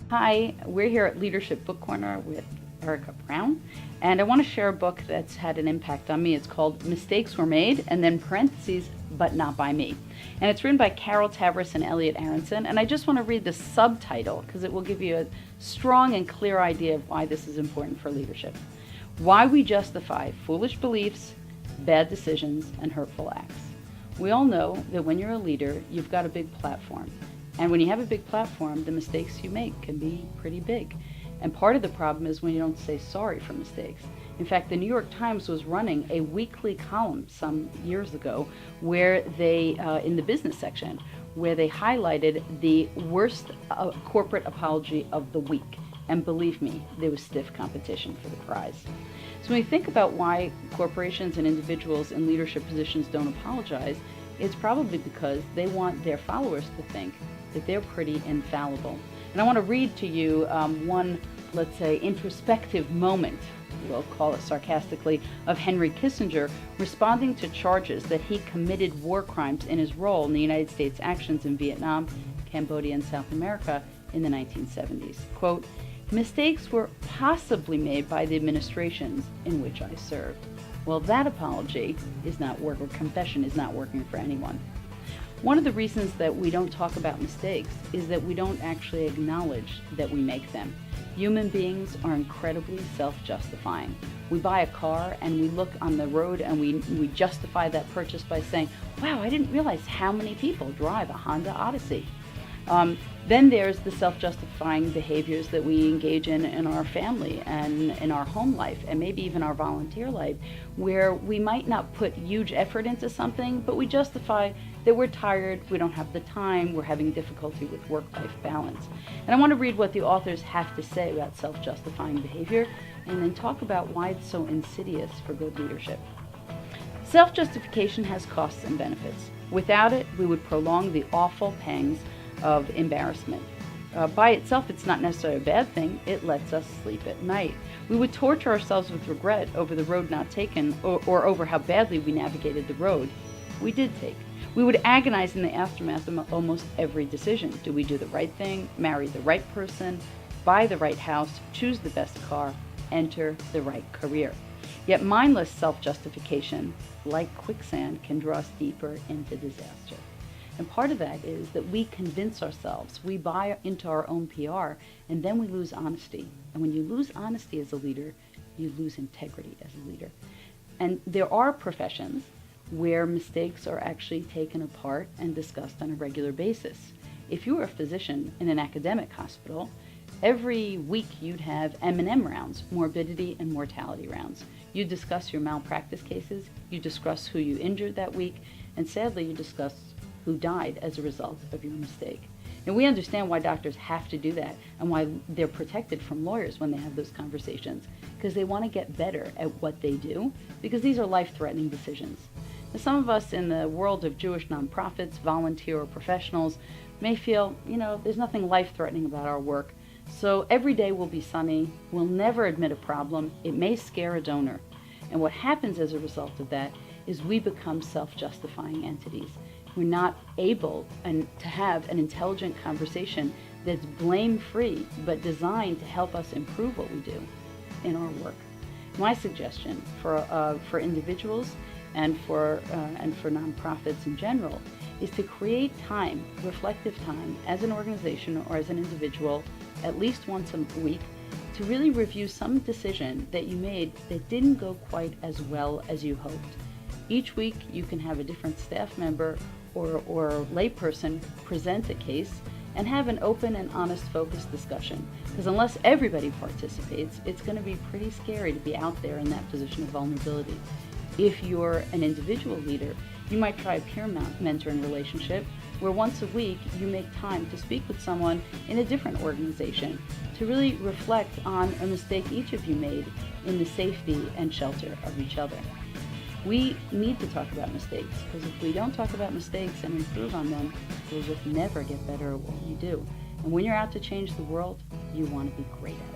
Hi, we're here at Leadership Book Corner with Erica Brown, and I want to share a book that's had an impact on me. It's called Mistakes Were Made, and then parentheses, but not by me. And it's written by Carol Tavris and Elliot Aronson, and I just want to read the subtitle because it will give you a strong and clear idea of why this is important for leadership. Why we justify foolish beliefs, bad decisions, and hurtful acts. We all know that when you're a leader, you've got a big platform. And when you have a big platform, the mistakes you make can be pretty big. And part of the problem is when you don't say sorry for mistakes. In fact, the New York Times was running a weekly column some years ago where they, in the business section, where they highlighted the worst corporate apology of the week. And believe me, there was stiff competition for the prize. So when we think about why corporations and individuals in leadership positions don't apologize, it's probably because they want their followers to think that they're pretty infallible. And I want to read to you one, let's say, introspective moment, we'll call it sarcastically, of Henry Kissinger responding to charges that he committed war crimes in his role in the United States actions in Vietnam, Cambodia, and South America in the 1970s. Quote, "Mistakes were possibly made by the administrations in which I served." Well, that apology is not working, or confession is not working for anyone. One of the reasons that we don't talk about mistakes is that we don't actually acknowledge that we make them. Human beings are incredibly self-justifying. We buy a car and we look on the road and we justify that purchase by saying, wow, I didn't realize how many people drive a Honda Odyssey. Then there's the self-justifying behaviors that we engage in our family and in our home life and maybe even our volunteer life, where we might not put huge effort into something, but we justify that we're tired, we don't have the time, we're having difficulty with work-life balance. And I want to read what the authors have to say about self-justifying behavior and then talk about why it's so insidious for good leadership. Self-justification has costs and benefits. Without it, we would prolong the awful pangs of embarrassment. By itself, it's not necessarily a bad thing. It lets us sleep at night. We would torture ourselves with regret over the road not taken or over how badly we navigated the road we did take. We would agonize in the aftermath of almost every decision. Do we do the right thing, marry the right person, buy the right house, choose the best car, enter the right career? Yet mindless self-justification, like quicksand, can draw us deeper into disaster. And part of that is that we convince ourselves, we buy into our own PR, and then we lose honesty. And when you lose honesty as a leader, you lose integrity as a leader. And there are professions where mistakes are actually taken apart and discussed on a regular basis. If you were a physician in an academic hospital, every week you'd have M&M rounds, morbidity and mortality rounds. You discuss your malpractice cases, you discuss who you injured that week, and sadly you discuss who died as a result of your mistake. And we understand why doctors have to do that and why they're protected from lawyers when they have those conversations, because they want to get better at what they do, because these are life-threatening decisions. Now, some of us in the world of Jewish nonprofits, volunteer or professionals, may feel, there's nothing life-threatening about our work, so every day will be sunny, we'll never admit a problem, it may scare a donor. And what happens as a result of that is we become self-justifying entities. We're not able to have an intelligent conversation that's blame-free, but designed to help us improve what we do in our work. My suggestion for individuals and for nonprofits in general is to create time, reflective time, as an organization or as an individual, at least once a week, to really review some decision that you made that didn't go quite as well as you hoped. Each week, you can have a different staff member or layperson present a case and have an open and honest, focused discussion. Because unless everybody participates, it's going to be pretty scary to be out there in that position of vulnerability. If you're an individual leader, you might try a peer mentoring relationship where once a week you make time to speak with someone in a different organization to really reflect on a mistake each of you made in the safety and shelter of each other. We need to talk about mistakes, because if we don't talk about mistakes and improve on them, we'll just never get better at what we do. And when you're out to change the world, you want to be great at it.